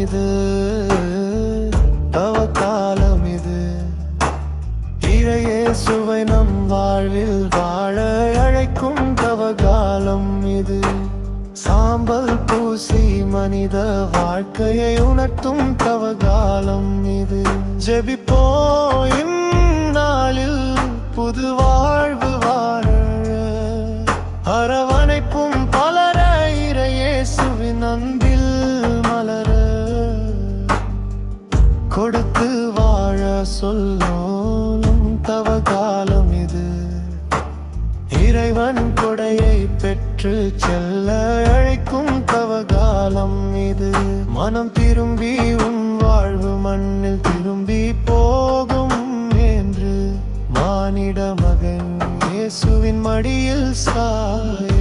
இது, தவக்காலம் இது. இயேசுவை நம் வாழ்வில் வாழ அழைக்கும் தவக்காலம் இது. சாம்பல் பூசி மனித வாழ்க்கையை உணர்த்தும் தவக்காலம் இது. ஜெபிப்போம் இந்நாளில் புது வாழ்வு வாழ, அரவணைப்பும் பலர இயேசுவின் அன்பில் மலர, கொடுத்து வாழ சொல்லும் தவக்காலம் இது. இறைவன் கொடையை பெற்று செல்ல அழைக்கும் தவக்காலம் இது. மனம் திரும்பி உன் வாழ்வு மண்ணில் திரும்பி போகும் என்று மானிட மகன் இயேசுவின் மடியில் சாய